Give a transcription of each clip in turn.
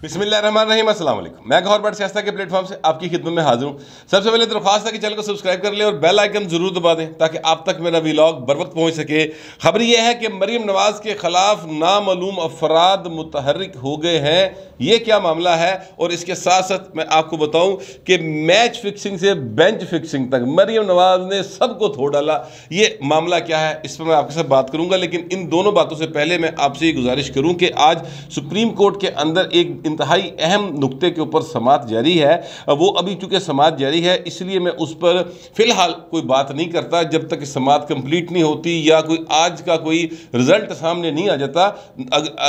बिस्मिल्लाहिर्रहमानिर्रहीम, अस्सलाम वालेकुम। मैं गौहर भट्ट सियासत के प्लेटफॉर्म से आपकी खिदमत में हाजिर हूँ। सबसे पहले दरख्वास्त है कि चैनल को सब्सक्राइब कर लें और बेल आइकन जरूर दबा दें ताकि आप तक मेरा व्लॉग बर वक्त पहुँच सके। खबर यह है कि मरीम नवाज के खिलाफ नामालूम अफराद मुतहर्रिक हो गए हैं। ये क्या मामला है, और इसके साथ साथ मैं आपको बताऊं कि मैच फिक्सिंग से बेंच फिक्सिंग तक मरीम नवाज ने सबको धो डाला। ये मामला क्या है, इस पर मैं आपके साथ बात करूंगा, लेकिन इन दोनों बातों से पहले मैं आपसे ये गुजारिश करूं कि आज सुप्रीम कोर्ट के अंदर एक इंतहाई अहम नुक्ते के ऊपर समाअत जारी है। वो अभी चूंकि समाअत जारी है इसलिए मैं उस पर फिलहाल कोई बात नहीं करता जब तक समाअत कंप्लीट नहीं होती या कोई आज का कोई रिजल्ट सामने नहीं आ जाता।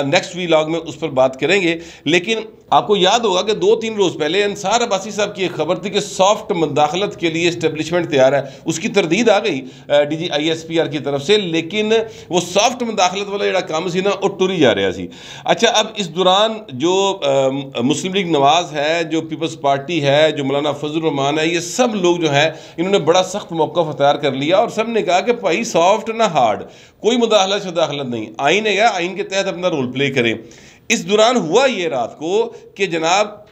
नेक्स्ट व्लॉग में उस पर बात करेंगे। लेकिन आपको याद होगा कि 2-3 रोज पहले अंसार अब्बासी साहब की एक खबर थी कि सॉफ्ट मुदाखलत के लिए एस्टेब्लिशमेंट तैयार है। उसकी तरदीद आ गई DG ISPR की तरफ से, लेकिन वो सॉफ्ट मुदाखलत वाला जो काम सी ना वो टुरी जा रहा सी। अच्छा, अब इस दौरान जो मुस्लिम लीग नवाज है, जो पीपल्स पार्टी है, जो मौलाना फजल रहमान है, ये सब लोग जो है इन्होंने बड़ा सख्त मौक़िफ़ अख्तियार कर लिया और सब ने कहा कि भाई सॉफ्ट ना हार्ड, कोई मुदाखलत नहीं, आइन है, आइन के तहत अपना रोल प्ले करें। इस दौरान हुआ ये रात को कि जनाब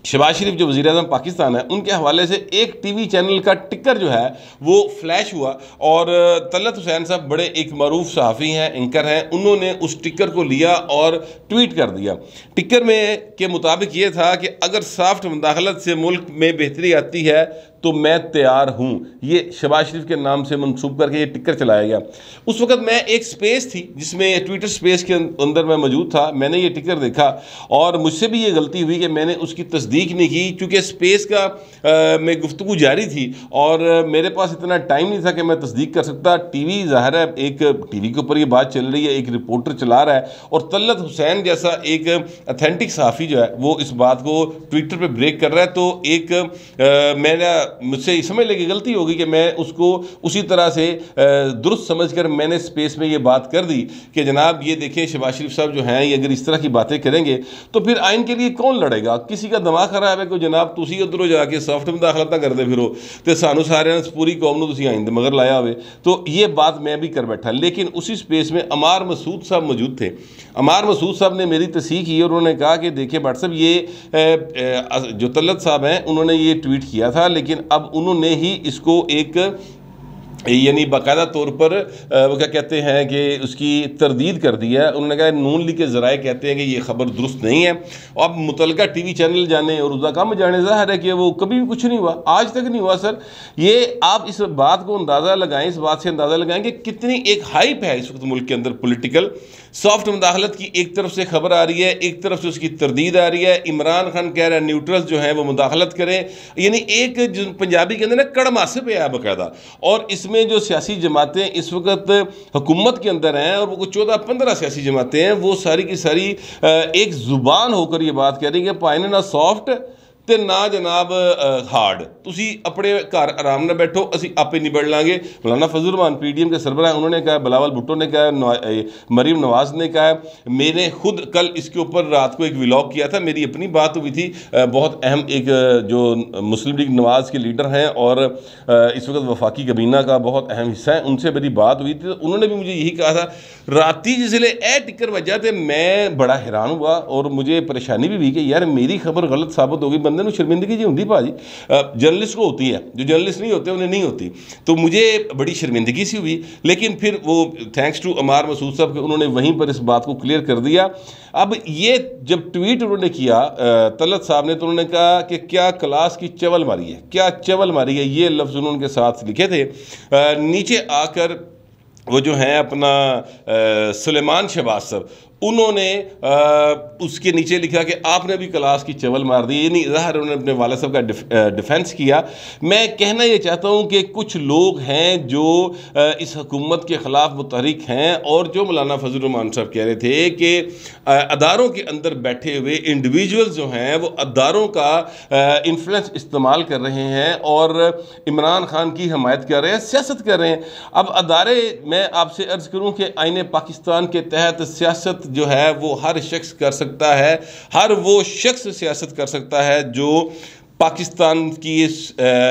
शहबाज शरीफ जो वज़ीर-ए-आज़म पाकिस्तान है उनके हवाले से एक TV चैनल का टिकर जो है वो फ्लैश हुआ और तलत हुसैन साहब बड़े एक मरूफ सहाफ़ी हैं, एंकर हैं, उन्होंने उस टिकर को लिया और ट्वीट कर दिया। टिकर में के मुताबिक ये था कि अगर सॉफ्ट मुदाखलत से मुल्क में बेहतरी आती है तो मैं तैयार हूँ। ये शहबाज शरीफ के नाम से मनसूब करके ये टिकर चलाया गया। उस वक़्त मैं एक स्पेस थी जिसमें ट्विटर स्पेस के अंदर मैं मौजूद था। मैंने ये टिकर देखा और मुझसे भी ये गलती हुई कि मैंने उसकी तस्दीक नहीं की, चूँकि स्पेस का में गुफ्तगू जारी थी और मेरे पास इतना टाइम नहीं था कि मैं तस्दीक कर सकता। TV ज़ाहिर है, एक TV के ऊपर ये बात चल रही है, एक रिपोर्टर चला रहा है और तलत हुसैन जैसा एक अथेंटिक सहाफ़ी जो है वो इस बात को ट्विटर पर ब्रेक कर रहा है। तो एक मेरा मुझसे समझ लगी गलती होगी कि मैं उसको उसी तरह से दुरुस्त समझकर मैंने स्पेस में ये बात कर दी कि जनाब ये देखें शहबाज शरीफ साहब जो हैं ये अगर इस तरह की बातें करेंगे तो फिर आइन के लिए कौन लड़ेगा। किसी का दिमाग खराब है कि जनाब तुसी उधरों जाके सॉफ्ट मुदाखलत करते फिरो तो सानू सारे पूरी कौम को तुसी आइन मगर लाया हुए। तो ये बात मैं भी कर बैठा, लेकिन उसी स्पेस में अमार मसूद साहब मौजूद थे। अमार मसूद साहब ने मेरी तस्दीक की और उन्होंने कहा कि देखिए भट्ट साहब ये जो तलत साहब हैं उन्होंने ये ट्वीट किया था, लेकिन अब उन्होंने ही इसको एक यानी बाकायदा तौर पर वो क्या कहते हैं कि उसकी तरदीद कर दी है। उन्होंने कहा नून लीग के ज़राए कहते हैं कि ये खबर दुरुस्त नहीं है। अब मुतलका TV चैनल जाने और उसका काम जाने, ज़ाहिर है कि वो कभी भी कुछ नहीं हुआ, आज तक नहीं हुआ। सर ये आप इस बात को अंदाज़ा लगाएं, इस बात से अंदाज़ा लगाएं कि कितनी एक हाइप है इस वक्त मुल्क के अंदर पोलिटिकल। सॉफ्ट मुदाखलत की एक तरफ से खबर आ रही है, एक तरफ से उसकी तरदीद आ रही है। इमरान खान कह रहे हैं न्यूट्रल्स जो हैं वो मुदाखलत करें, यानी एक पंजाबी के अंदर ना कड़मासे पे है बाकायदा। और इसमें जो सियासी जमातें इस वक्त हुकूमत के अंदर हैं और वो 14-15 सियासी जमातें हैं, वो सारी की सारी एक जुबान होकर ये बात कह रही है कि पाइन ना सॉफ्ट ते ना जनाब हार्ड, तुसी अपने घर आराम ना बैठो, असी आपे निबड़ लांगे। मौलाना फजल रहमान PDM के सरबराह उन्होंने कहा, बिलावल भुट्टो ने कहा, मरीम नवाज ने कहा, मैंने खुद कल इसके ऊपर रात को एक व्लॉग किया था, मेरी अपनी बात हुई थी। बहुत अहम एक जो मुस्लिम लीग नवाज के लीडर हैं और इस वक्त वफाकी कबीना का बहुत अहम हिस्सा है, उनसे मेरी बात हुई थी। तो उन्होंने भी मुझे यही कहा था राती जिसले ए टिकर वजह थे मैं बड़ा हैरान हुआ और मुझे परेशानी भी हुई कि यार मेरी खबर गलत साबित हो गई। बंदे को शर्मिंदगी जी होती भाजी, जर्नलिस्ट को होती है, जो जर्नलिस्ट नहीं होते उन्हें नहीं होती। तो मुझे बड़ी शर्मिंदगी सी हुई, लेकिन फिर वो थैंक्स टू अमार मसूद साहब के उन्होंने वहीं पर इस बात को क्लियर कर दिया। अब ये जब ट्वीट उन्होंने किया तलत साहब ने, तो उन्होंने कहा कि क्या क्लास की चवल मारी है, क्या चवल मारी है, ये लफ्ज़ उन्होंने उनके साथ लिखे थे। नीचे आकर वो जो हैं अपना सुलेमान शहबाज साहब, उन्होंने उसके नीचे लिखा कि आपने भी क्लास की चवल मार दी, यानी ज़ाहिर उन्होंने अपने वाला साहब का डिफेंस किया। मैं कहना ये चाहता हूँ कि कुछ लोग हैं जो इस हुकूमत के ख़िलाफ़ मुतहरिक हैं और जो मौलाना फजल रहमान साहब कह रहे थे कि अदारों के अंदर बैठे हुए इंडिविजुअल्स जो हैं वो अदारों का इन्फ्लुएंस इस्तेमाल कर रहे हैं और इमरान खान की हमायत कर रहे हैं, सियासत कर रहे हैं। अब अदारे, मैं आपसे अर्ज़ करूँ कि आईने पाकिस्तान के तहत सियासत जो है वो हर शख्स कर सकता है, हर वो शख्स सियासत कर सकता है जो पाकिस्तान की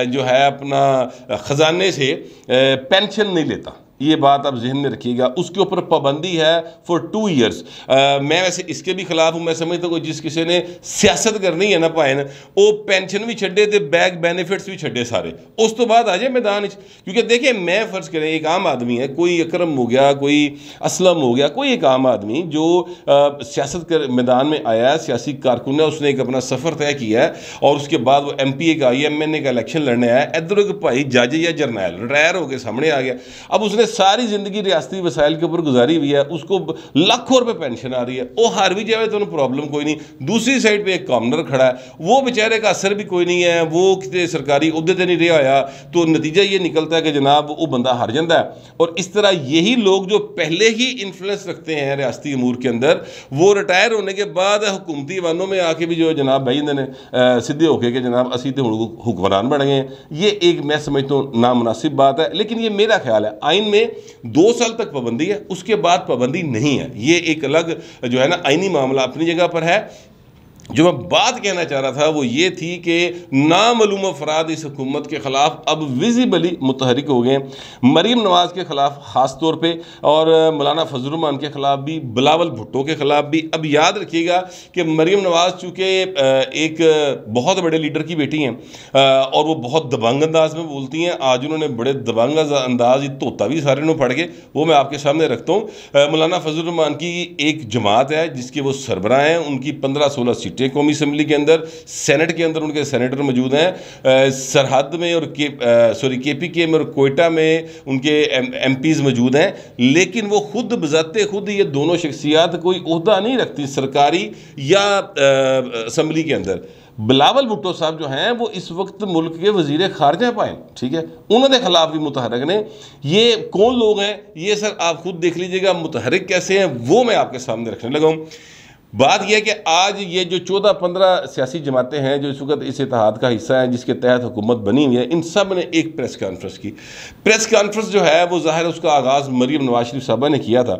जो है अपना ख़जाने से पेंशन नहीं लेता। ये बात आप जहन में रखिएगा। उसके ऊपर पाबंदी है फॉर 2 ईयर्स। मैं वैसे इसके भी खिलाफ हूँ। मैं समझता हूँ जिस किसी ने सियासत करनी है ना भाई वो पेंशन भी छे तो बैक बेनिफिट्स भी छे सारे, उस तो बाद आ जाए मैदान। क्योंकि देखिए मैं फर्ज करें एक आम आदमी है, कोई अकरम हो गया, कोई असलम हो गया, कोई एक आम आदमी जो सियासत कर मैदान में आया है, सियासी कारकुन है, उसने एक अपना सफ़र तय किया है और उसके बाद वो MPA का IMNA का इलेक्शन लड़ने आया। इधर एक भाई जज या जर्नैल रिटायर होकर सामने आ गया। अब उसने सारी जिंदगी रियासती वसाइल के ऊपर गुजारी हुई है, उसको लाखों रुपए पेंशन आ रही है, वो हार भी जाए तो उन्हें प्रॉब्लम कोई नहीं। दूसरी साइड पर एक कॉमनर खड़ा है, वो बेचारे का असर भी कोई नहीं है, वो किसी सरकारी उहदे से नहीं रहा आया, तो नतीजा ये निकलता है कि जनाब वो बंदा हार जाता है। और इस तरह यही लोग जो पहले ही इन्फ्लुएंस रखते हैं रियासती अमूर के अंदर, वो रिटायर होने के बाद हुकूमती वानों में आके भी जो जनाब भाई ने सीधे होके कि जनाब असी तो हुक्मरान बन गए हैं, ये एक मैं समझता हूँ नामुनासिब बात है। लेकिन ये मेरा ख्याल है आइन में 2 साल तक पाबंदी है, उसके बाद पाबंदी नहीं है। ये एक अलग जो है ना आइनी मामला अपनी जगह पर है। जो मैं बात कहना चाह रहा था वो ये थी कि नामालूम अफराद इस हुकूमत के ख़िलाफ़ अब विजिबली मुतहरिक हो गए हैं। मरीम नवाज़ के ख़िलाफ़ ख़ास तौर पे और मौलाना फजल रहमान के ख़िलाफ़ भी, बिलावल भुट्टो के ख़िलाफ़ भी। अब याद रखिएगा कि मरीम नवाज़ चूँकि एक बहुत बड़े लीडर की बेटी हैं और वो बहुत दबंग अंदाज में बोलती हैं। आज उन्होंने बड़े दबंग अंदाज धोता भी सारे ने पढ़ के वो मैं आपके सामने रखता हूँ। मौलाना फजल रहमान की एक जमात है जिसके वो सरबराह हैं, उनकी 15-16 सीटें कौमी असम्बली के अंदर, सेनेट के अंदर उनके सेनेटर मौजूद हैं, सरहद में और KPK में और कोयटा में उनके MPs मौजूद हैं। लेकिन वो खुद बजाते खुद ये दोनों शख्सियात कोई ओहदा नहीं रखती सरकारी या असम्बली के अंदर। बिलावल भुट्टो साहब जो हैं वो इस वक्त मुल्क के वजीर खारजा पाए, ठीक है, उन्होंने खिलाफ भी मुतहरक ने। ये कौन लोग हैं ये सर आप खुद देख लीजिएगा, मुतहरक कैसे हैं वो मैं आपके सामने रखने लगा हूँ। बात यह है कि आज ये जो 14-15 सियासी जमातें हैं जो इस वक्त इस इत्तेहाद का हिस्सा हैं जिसके तहत हुकूमत बनी हुई है, इन सब ने एक प्रेस कॉन्फ्रेंस की। प्रेस कॉन्फ्रेंस जो है वो ज़ाहिर उसका आगाज़ मरीम नवाज शरीफ साहबा ने किया था।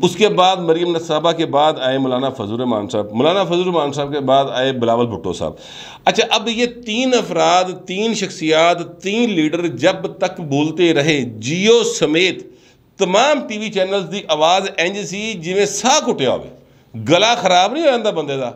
उसके बाद मरीम साहबा के बाद आए मौलाना फजल रहमान साहब, मौलाना फजल रहमान साहब के बाद आए बिलावल भुट्टो साहब। अच्छा, अब ये 3 अफराद, 3 शख्सियात, 3 लीडर जब तक बोलते रहे, जियो समेत तमाम TV चैनल्स की आवाज़ इंज सी जिवें साह घुटिया होवे, गला खराब नहीं हो जाता बंदे का,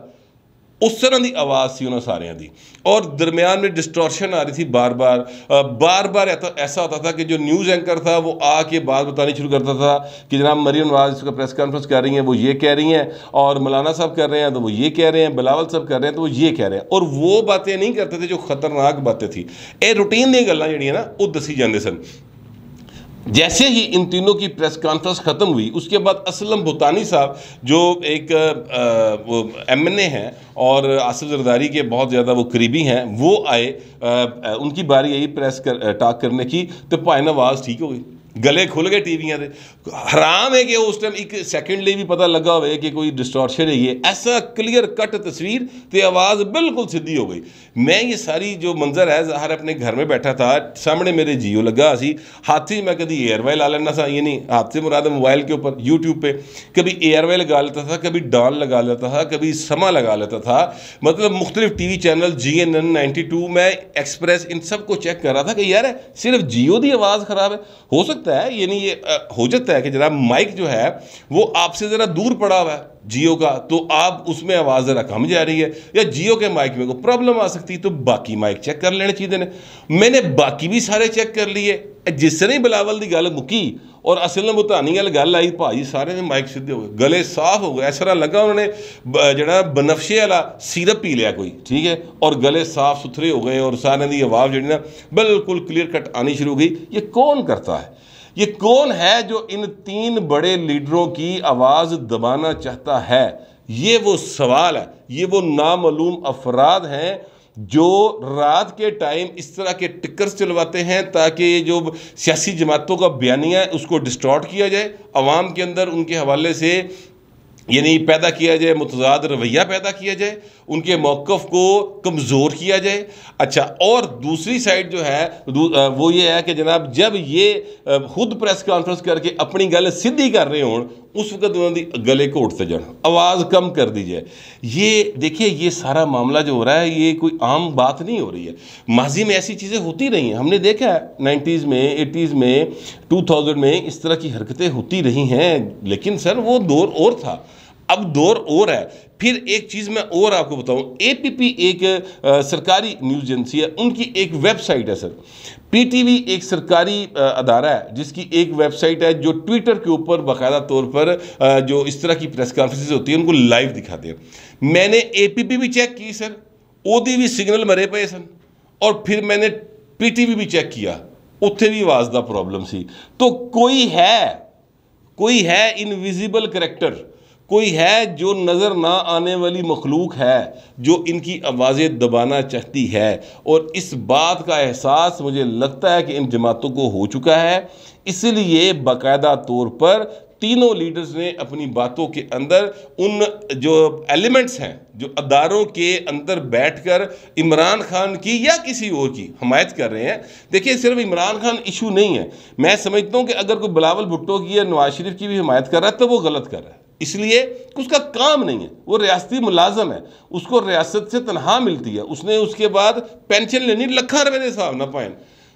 उस तरह की आवाज़ सी उन्होंने सारिਆਂ की। और दरमियान में डिस्टॉर्शन आ रही थी बार बार ऐसा होता था कि जो न्यूज़ एंकर था वो आके बात बतानी शुरू करता था कि जनाब मरीम नवाज इसका प्रेस कॉन्फ्रेंस कर रही हैं, वो ये कह रही हैं, और मौलाना साहब कर रहे हैं तो वो ये कह रहे हैं, बिलावल साहब कर रहे हैं तो वो ये कह रहे हैं, और वो बातें नहीं करते थे जो खतरनाक बातें थी। ये रूटीन दी गल्लां जिहड़ियां ना वो दसी जाते सन। जैसे ही इन तीनों की प्रेस कॉन्फ्रेंस ख़त्म हुई उसके बाद असलम भुतानी साहब जो एक वो MNA हैं और आसिफ जरदारी के बहुत ज़्यादा वो करीबी हैं, वो आए, उनकी बारी आई प्रेस टॉक करने की, तो भाई नवाज ठीक हो गई, गले खुल गए टीवियां दे। हराम है कि उस टाइम एक सैकेंड लिए भी पता लगा हो कि कोई डिस्टॉर्शन है, ये ऐसा क्लियर कट तस्वीर तो आवाज़ बिल्कुल सीधी हो गई। मैं ये सारी जो मंजर है ज़ाहिर अपने घर में बैठा था, सामने मेरे जियो लगा सी, हाथ से मैं कभी एयरवे ला लेना था, ये नहीं हाथ से मुराद मोबाइल के ऊपर यूट्यूब पे कभी एयरवे लगा लेता था, कभी डॉन लगा लेता था, कभी समा लगा लेता था, मतलब मुख्तलिफ TV चैनल GNN 92 में एक्सप्रेस इन सब को चेक कर रहा था कि यार सिर्फ जियो की आवाज़ ख़राब है, हो सकता है यानी ये हो जाता है कि जनाब माइक जो है वो आपसे ज़रा दूर पड़ा हुआ है जियो का, तो आप उसमें आवाज़ ज़रा कम जा रही है, या जियो के माइक में कोई प्रॉब्लम आ सकती है, तो बाकी माइक चेक कर लेने चाहिए ने। मैंने बाकी भी सारे चेक कर लिए, जिस तरह ही बिलावल की गल मुकी और असल भुतानी वाली गल आई, भाई सारे ने माइक सीधे हो गए, गले साफ हो गए, ऐसा लगा उन्होंने जरा बनफशे वाला सिरप पी लिया कोई, ठीक है, और गले साफ सुथरे हो गए और सारे की आवाज़ जी ना बिल्कुल क्लियर कट आनी शुरू हो गई। ये कौन करता है, ये कौन है जो इन 3 बड़े लीडरों की आवाज़ दबाना चाहता है? ये वो सवाल है। ये वो नामालूम अफराद हैं जो रात के टाइम इस तरह के टिकर्स चलवाते हैं ताकि जो सियासी जमातों का बयानिया है उसको डिस्टॉर्ट किया जाए, अवाम के अंदर उनके हवाले से यानी पैदा किया जाए, मुतज़ाद रवैया पैदा किया जाए, उनके मौक़िफ़ को कमज़ोर किया जाए। अच्छा, और दूसरी साइड जो है वो ये है कि जनाब जब ये खुद प्रेस कॉन्फ्रेंस करके अपनी गल सीधी कर रहे हों, उस वक्त उन्होंने गले घोट से जाना, आवाज़ कम कर दी जाए। ये देखिए, ये सारा मामला जो हो रहा है ये कोई आम बात नहीं हो रही है। माजी में ऐसी चीज़ें होती रही हैं, हमने देखा है 90s में, 80s में, 2000 में इस तरह की हरकतें होती रही हैं। लेकिन सर वो दौर और था, अब दौर और है। फिर एक चीज़ मैं और आपको बताऊं, APP एक सरकारी न्यूज़ एजेंसी है, उनकी एक वेबसाइट है सर। PTV एक सरकारी अदारा है जिसकी एक वेबसाइट है जो ट्विटर के ऊपर बाकायदा तौर पर जो इस तरह की प्रेस कॉन्फ्रेंसेस होती है उनको लाइव दिखाते हैं। मैंने APP भी चेक की सर, ओदी भी सिग्नल मरे पे सन, और फिर मैंने PTV भी चेक किया, उत्थे भी आवाज़ दा प्रॉब्लम सी। तो कोई है इनविजिबल करैक्टर, कोई है जो नज़र ना आने वाली मखलूक है जो इनकी आवाज़ें दबाना चाहती है। और इस बात का एहसास मुझे लगता है कि इन जमातों को हो चुका है। इसलिए बाकायदा तौर पर तीनों लीडर्स ने अपनी बातों के अंदर उन जो एलिमेंट्स हैं जो अदारों के अंदर बैठकर इमरान खान की या किसी और की हमायत कर रहे हैं। देखिए, सिर्फ इमरान खान इशू नहीं है, मैं समझता हूँ कि अगर कोई बिलावल भुट्टो की या नवाज शरीफ की भी हमायत कर रहा है तो वो गलत कर रहा है, इसलिए उसका काम नहीं है, वो रियासती मुलाजम है, उसको रियासत से तनख्वाह मिलती है, उसने उसके बाद पेंशन लेनी लखा रुपए के हिसाब ना पाए,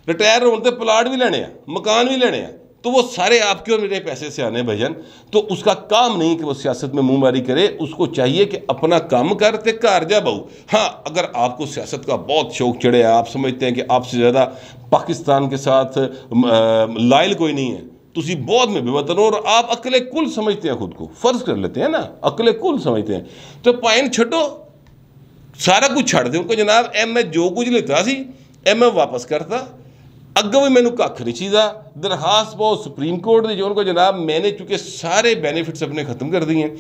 रिटायर होने तो प्लाट भी लेने हैं, मकान भी लेने हैं, तो वो सारे आपके और मेरे पैसे से आने भजन। तो उसका काम नहीं कि वो सियासत में मुंहमारी करे, उसको चाहिए कि अपना काम कर ते घर जा बहू। हाँ, अगर आपको सियासत का बहुत शौक चढ़े, आप समझते हैं कि आपसे ज़्यादा पाकिस्तान के साथ लायल कोई नहीं है, तुसी बहुत में बेवतन हो और आप अकले कुल समझते हैं, खुद को फर्ज कर लेते हैं ना, अकले कुल समझते हैं, तो पाइन छो, सारा कुछ छड़ दो उनको जनाब। मैं जो कुछ लेता सी मैं वापस करता, अगों भी मैंू कख नहीं चाहिए। दरखास्त बहुत सुप्रीम कोर्ट की जो उनको जनाब, मैंने चूँकि सारे बेनिफिट्स अपने खत्म कर दिए,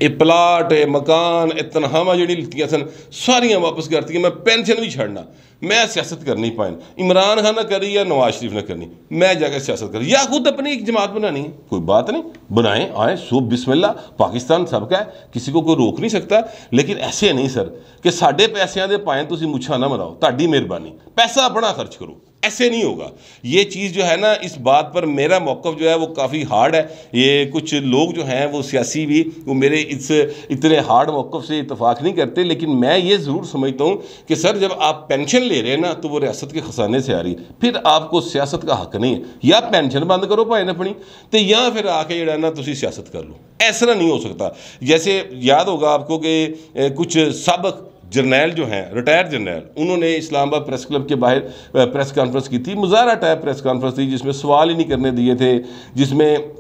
ये प्लाट, ये मकान, ये तनख्वाह जी लितियाँ सन सारियाँ वापस करती, मैं पेंशन भी छड़ना, मैं सियासत कर नहीं पाए। इमरान खान ना करी या नवाज शरीफ ने करनी, मैं जाकर सियासत करी या खुद अपनी एक जमात बनानी है, कोई बात नहीं, बनाएं, आए, सो बिस्मिल्लाह, पाकिस्तान सबका है, किसी को कोई रोक नहीं सकता। लेकिन ऐसे नहीं सर कि साढ़े पैसों के पाए तुम मुछा ना मराओ, ताड़ी मेहरबानी, पैसा अपना खर्च करो, ऐसे नहीं होगा। ये चीज़ जो है ना, इस बात पर मेरा मौक़िफ़ जो है वो काफ़ी हार्ड है। ये कुछ लोग जो हैं वो सियासी भी, वो मेरे इस इतने हार्ड मौक़िफ़ से इतफाक़ नहीं करते, लेकिन मैं ये ज़रूर समझता हूँ कि सर जब आप पेंशन ले रहे हैं ना तो वो रियासत के खजाने से आ रही, फिर आपको सियासत का हक नहीं है। या पेंशन बंद करो भाई अपनी, तो या फिर आके जड़ा ना तुसी सियासत कर लो, ऐसा नहीं हो सकता। जैसे याद होगा आपको कि कुछ सबक जर्नैल जो हैं, रिटायर्ड जर्नैल, उन्होंने इस्लामाबाद प्रेस क्लब के बाहर प्रेस कॉन्फ्रेंस की थी, मुजाहरा टाइप प्रेस कॉन्फ्रेंस थी, जिसमें सवाल ही नहीं करने दिए थे, जिसमें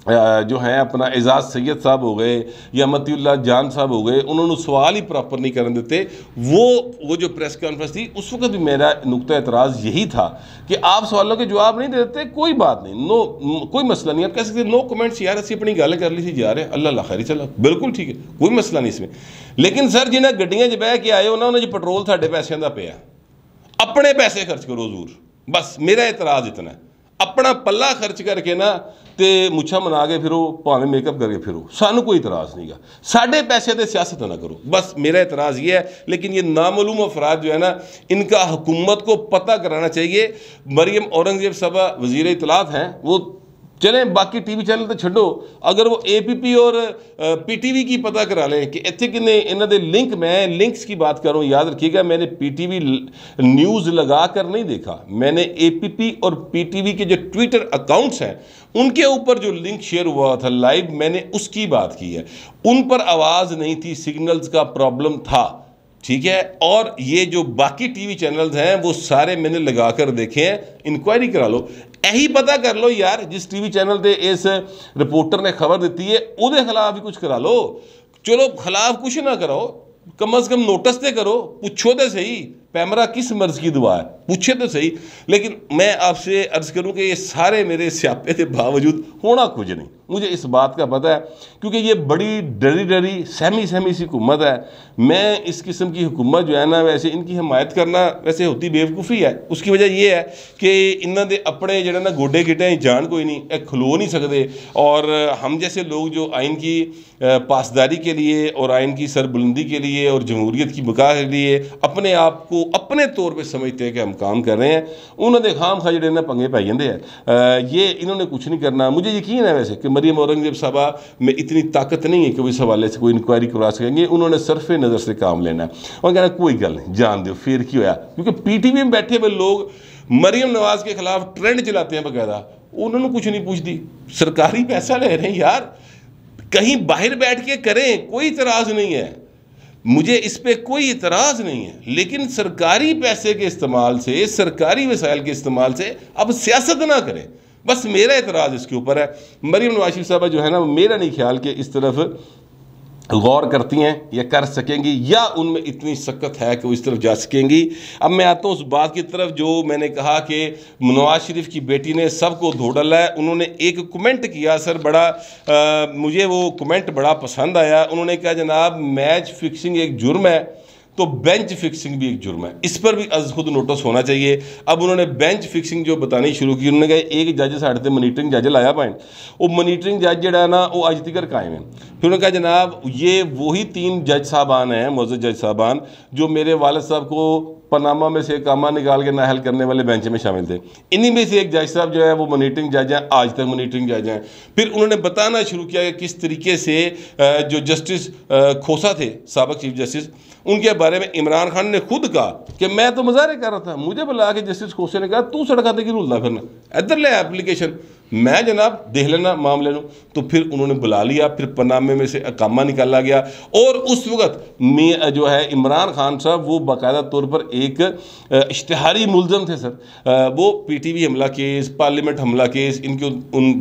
जो हैं अपना एजाज सैयद साहब हो गए या मतीउल्लाह जान साहब हो गए, उन्होंने सवाल ही प्रॉपर नहीं करने देते। वो जो प्रेस कॉन्फ्रेंस थी उस वक्त भी मेरा नुक्ता एतराज़ यही था कि आप सवालों के जवाब नहीं देते, कोई बात नहीं, कोई मसला नहीं, आप कह सकते नो कमेंट्स, यार असी अपनी गल कर ली थी जा रहे, अल्लाह खैर चला, बिल्कुल ठीक है, कोई मसला नहीं इसमें। लेकिन सर जिन्हें गड्डियां च बह के आए हो ना, उन्हें पेट्रोल साढ़े पैसों का पिया, अपने पैसे खर्च करो जरूर, बस मेरा एतराज़ इतना है। अपना पल्ला खर्च करके ना तो मुछा मना के फिरो, भावें मेकअप करके फिरो, सानू कोई इतराज़ नहीं गा, साढ़े पैसे दे सियासत ना करो, बस मेरा इतराज़ ये है। लेकिन ये नामालूम अफराद जो है ना, इनका हुकूमत को पता कराना चाहिए। मरियम औरंगजेब साहबा वज़ीर इत्तलात हैं, वो चलें, बाकी टीवी चैनल तो छड्डो, अगर वो APP और PTV की पता करा लें कि इतने किन्ने इन्हों के लिंक, मैं लिंक्स की बात करूँ, याद रखिएगा मैंने PTV न्यूज़ लगा कर नहीं देखा, मैंने APP और PTV के जो ट्विटर अकाउंट्स हैं उनके ऊपर जो लिंक शेयर हुआ था लाइव, मैंने उसकी बात की है। उन पर आवाज़ नहीं थी, सिग्नल्स का प्रॉब्लम था, ठीक है। और ये जो बाकी टीवी चैनल्स हैं वो सारे मैंने लगा कर देखे हैं, इंक्वायरी करा लो, यही पता कर लो यार, जिस टीवी चैनल पे इस रिपोर्टर ने खबर दी है उसके खिलाफ भी कुछ करा लो। चलो खिलाफ कुछ ना करो, कम अज़ कम नोटिस तो करो, पूछो तो सही पैमरा किस मर्ज की दुआ है, पूछे तो सही। लेकिन मैं आपसे अर्ज़ करूं कि ये सारे मेरे स्यापे के बावजूद होना कुछ नहीं, मुझे इस बात का पता है, क्योंकि ये बड़ी डरी सहमी सी हुकूमत है। मैं इस किस्म की हुकूमत जो है ना, वैसे इनकी हमायत करना वैसे होती बेवकूफ़ी है। उसकी वजह यह है कि इन्होंने अपने जड़े ना गोडे गिटे जान कोई नहीं, खलो नहीं सकते, और हम जैसे लोग जो आइन की पासदारी के लिए और आइन की सरबुलंदी के लिए और जमहूरियत की बका के लिए अपने आप को अपने तौर पे समझते हैं कि हम काम कर रहे हैं, उन्होंने खाम खा जड़े ना पंगे पाई जाते हैं। ये इन्होंने कुछ नहीं करना। मुझे यकीन है वैसे कि मरियम औरंगजेब साहबा में इतनी ताकत नहीं है कि वो इस हवाले से कोई इंक्वायरी करवा सकेंगे। उन्होंने सरफे नज़र से काम लेना है और कहना कोई गल नहीं, जान दो, फिर क्यों होया। क्योंकि पीटीवी में बैठे हुए लोग मरियम नवाज के खिलाफ ट्रेंड चलाते हैं बकायदा, उन्होंने कुछ नहीं पूछती। सरकारी पैसा ले रहे हैं यार, कहीं बाहर बैठ के करें, कोई इतराज़ नहीं है, मुझे इस पर कोई इतराज़ नहीं है। लेकिन सरकारी पैसे के इस्तेमाल से, सरकारी वसाइल के इस्तेमाल से अब सियासत ना करें, बस मेरा इतराज़ इसके ऊपर है। मरियम नवाज साहबा जो है ना, मेरा नहीं ख्याल कि इस तरफ गौर करती हैं या कर सकेंगी, या उनमें इतनी सख्त है कि वो इस तरफ जा सकेंगी। अब मैं आता हूँ उस बात की तरफ जो मैंने कहा कि नवाज शरीफ की बेटी ने सबको धो डाला है। उन्होंने एक कमेंट किया सर, बड़ा मुझे वो कमेंट बड़ा पसंद आया। उन्होंने कहा जनाब मैच फिक्सिंग एक जुर्म है तो बेंच फिक्सिंग भी एक जुर्म है, इस पर भी अज खुद नोटिस होना चाहिए। अब उन्होंने बेंच फिक्सिंग जो बतानी शुरू की, उन्होंने कहा एक जज साढ़े मॉनीटरिंग जज लाया पाए, वो मॉनीटरिंग जज जड़ा ना वो अज तक कायम है। फिर उन्होंने कहा जनाब ये वही 3 जज साहबान हैं, मौजूद जज साहबान, जो मेरे वालिद साहब को पनामा में से कामा निकाल के नाहल करने वाले बेंच में शामिल थे। इन्हीं में से एक जज साहब जो है वो मॉनीटरिंग जज हैं, आज तक मॉनीटरिंग जज हैं। फिर उन्होंने बताना शुरू किया कि किस तरीके से जो जस्टिस खोसा थे, साबिक चीफ जस्टिस, उनके बारे में इमरान खान ने खुद कहा कि मैं तो मुजाहरे कर रहा था, मुझे बुला के जस्टिस खोसे ने कहा तू सड़क आते की रूलदा फिरना, इधर ले एप्लीकेशन, मैं जनाब देख लेना मामले नो। तो फिर उन्होंने बुला लिया, फिर पनामे में से अकामा निकाला गया। और उस वक्त में जो है इमरान खान साहब वो बाकायदा तौर पर एक इश्तिहारी मुलजम थे सर। वो पीटीवी हमला केस, पार्लियामेंट हमला केस, इनके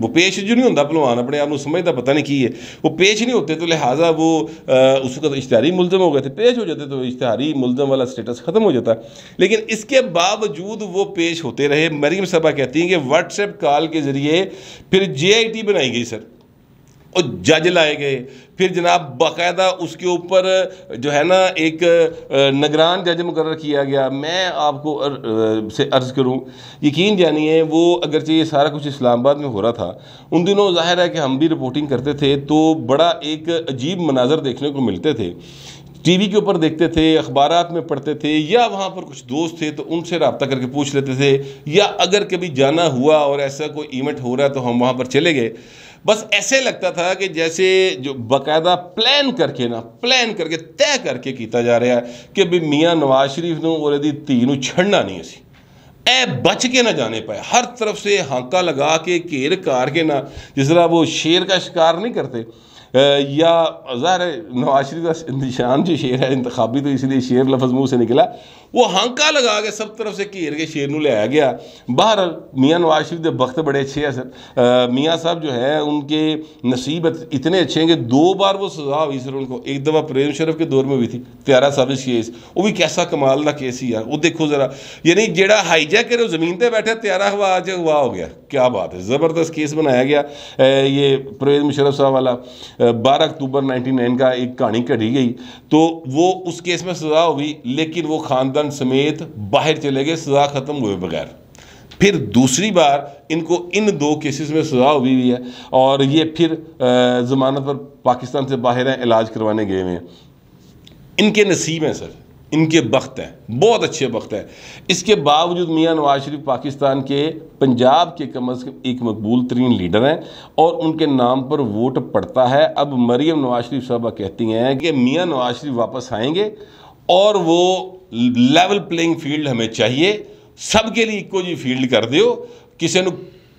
वो पेश जो नहीं होता भलवान अपने आप को समझता पता नहीं की है, वो पेश नहीं होते, तो लिहाजा वो उस वक्त इश्तिहारी मुलजम हो गए थे। पेश हो जाते तो इश्तिहारी मुलजम वाला स्टेटस ख़त्म हो जाता। लेकिन इसके बावजूद वो पेश होते रहे। मरियम साहबा कहती हैं कि व्हाट्सएप कॉल के ज़रिए फिर JIT बनाई गई सर, और जज लाए गए। फिर जनाब बाकायदा उसके ऊपर जो है ना एक निगरान जज मुकर्रर किया गया। मैं आपको से अर्ज़ करूं, यकीन जानिए वो अगरचे ये सारा कुछ इस्लामाबाद में हो रहा था, उन दिनों ज़ाहिर है कि हम भी रिपोर्टिंग करते थे तो बड़ा एक अजीब मनाजर देखने को मिलते थे। टीवी के ऊपर देखते थे, अखबारात में पढ़ते थे, या वहाँ पर कुछ दोस्त थे तो उनसे रब्ता करके पूछ लेते थे, या अगर कभी जाना हुआ और ऐसा कोई इवेंट हो रहा है तो हम वहाँ पर चले गए। बस ऐसे लगता था कि जैसे जो बाकायदा प्लान करके तय करके किया जा रहा है कि भी मियाँ नवाज शरीफ नूं और दी धी नूं छड़ना नहीं असी, ए बच के ना जाने पाए। हर तरफ से हांका लगा के घेर कार के ना, जिस तरह वो शेर का शिकार नहीं करते, या ज़ाहिर है नवाज शरीफ का निशान जो शेर है इंतखाबी, तो इसलिए शेर लफ्ज़ मुँह से निकला, वो हांका लगा के सब तरफ से घेर के शेर नूं लाया गया। बहरहाल मियाँ नवाज शरीफ के वक्त बड़े अच्छे हैं सर। मियाँ साहब जो है उनके नसीब इतने अच्छे हैं कि 2 बार वो सज़ा हुई सर उनको। एक दफ़ा परवेज़ मुशर्रफ के दौर में हुई थी, त्यारा साबिश केस, वो भी कैसा कमाल का केस ही यार, वो देखो ज़रा, यानी जेड़ा हाईजैक करे ज़मीन पर बैठा, त्यारा हवा आज हवा हो गया, क्या बात है, ज़बरदस्त केस बनाया गया। ये परवेज़ मुशर्रफ साहब वाला 12 अक्टूबर 1999 का एक कहानी कढ़ी गई, तो वो उस केस में सज़ा हुई, लेकिन वो ख़ानदान समेत बाहर चले गए सज़ा ख़त्म हुए बगैर। फिर दूसरी बार इनको इन 2 केसेस में सज़ा हुई है, और ये फिर ज़मानत पर पाकिस्तान से बाहर हैं, इलाज करवाने गए हुए हैं। इनके नसीब हैं सर, इनके वक्त हैं, बहुत अच्छे वक्त हैं। इसके बावजूद मियाँ नवाज शरीफ पाकिस्तान के पंजाब के कम अज़ कम एक मकबूल तरीन लीडर हैं और उनके नाम पर वोट पड़ता है। अब मरियम नवाज शरीफ साहबा कहती हैं कि मियाँ नवाज शरीफ वापस आएंगे और वो लेवल प्लेइंग फील्ड हमें चाहिए, सबके लिए इको जी फील्ड कर दियो, किसी को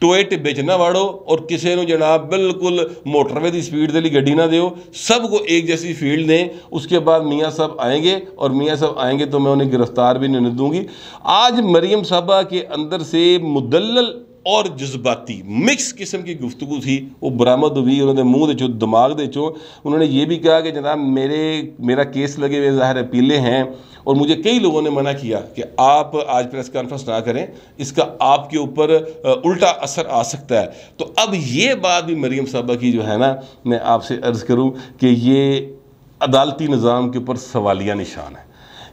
टोए टिब्बे च ना वाड़ो और किसी को जनाब बिल्कुल मोटरवे की स्पीड के लिए गड्डी ना दियो, सबको एक जैसी फील्ड दें। उसके बाद मियाँ साहब आएंगे, और मियाँ साहब आएंगे तो मैं उन्हें गिरफ्तार भी नहीं दूंगी। आज मरियम साहबा के अंदर से मुदल्लल और जज्बाती मिक्स किस्म की गुफ्तगू थी, वो बरामद हुई उन्होंने मुँह दे चो दिमाग दे चो। उन्होंने ये भी कहा कि जनाब मेरा केस लगे हुए ज़ाहिर है पीले हैं, और मुझे कई लोगों ने मना किया कि आप आज प्रेस कॉन्फ्रेंस ना करें, इसका आपके ऊपर उल्टा असर आ सकता है। तो अब ये बात भी मरियम साहबा की जो है ना, मैं आपसे अर्ज़ करूँ कि ये अदालती निज़ाम के ऊपर सवालिया निशान है।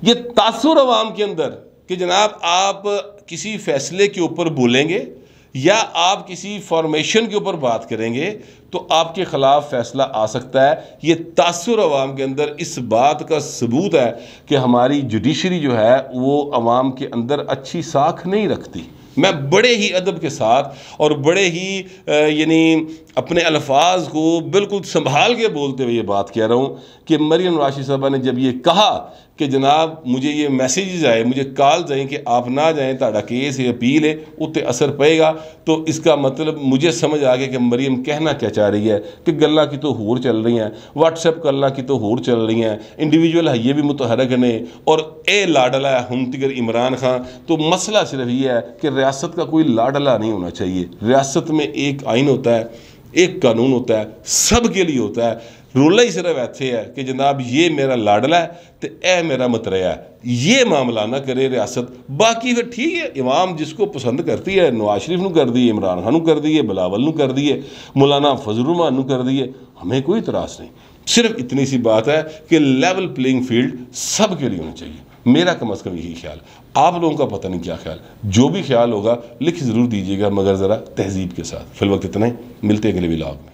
ये तासुर अवाम के अंदर कि जनाब आप किसी फ़ैसले के ऊपर बोलेंगे या आप किसी फॉर्मेशन के ऊपर बात करेंगे तो आपके ख़िलाफ़ फ़ैसला आ सकता है। ये तासुर अवाम के अंदर इस बात का सबूत है कि हमारी जुडिशरी जो है वो अवाम के अंदर अच्छी साख नहीं रखती। मैं बड़े ही अदब के साथ और बड़े ही यानी अपने अल्फाज को बिल्कुल संभाल के बोलते हुए ये बात कह रहा हूँ कि मरियम नवाज शरीफ साहबा ने जब ये कहा कि जनाब मुझे ये मैसेजेस आए, मुझे कॉल्स आए कि आप ना जाएं, ताड़ा केस है, अपील है, उत्ते असर पएगा, तो इसका मतलब मुझे समझ आ गया कि मरियम कहना क्या चाह रही है कि गल्ला की तो होर चल रही हैं, व्हाट्सएप गल्ला की तो होर चल रही हैं, इंडिविजुअल है ये भी मुतहरक ने और ए लाडला है हम तिगर इमरान खान। तो मसला सिर्फ ये है कि रियासत का कोई लाडला नहीं होना चाहिए। रियासत में एक आइन होता है, एक कानून होता है, सब के लिए होता है। रोला ही सिर्फ ऐसे है कि जनाब ये मेरा लाडला है तो ए मेरा मतरया है, ये मामला ना करे रियासत। बाकी फिर ठीक है, इमाम जिसको पसंद करती है, नवाज शरीफ नू कर दी, इमरान खान नू कर दी है, बिलावल नू कर दी है, मौलाना फजल रहमान नू कर दी है, हमें कोई इतराज़ नहीं। सिर्फ इतनी सी बात है कि लेवल प्लेइंग फील्ड सब के लिए होना चाहिए। मेरा कम अज़ कम यही ख्याल। आप लोगों का पता नहीं क्या ख्याल, जो भी ख्याल होगा लिख ज़रूर दीजिएगा, मगर ज़रा तहजीब के साथ। फिल वक्त इतना ही, मिलते हैं अगले व्लॉग में।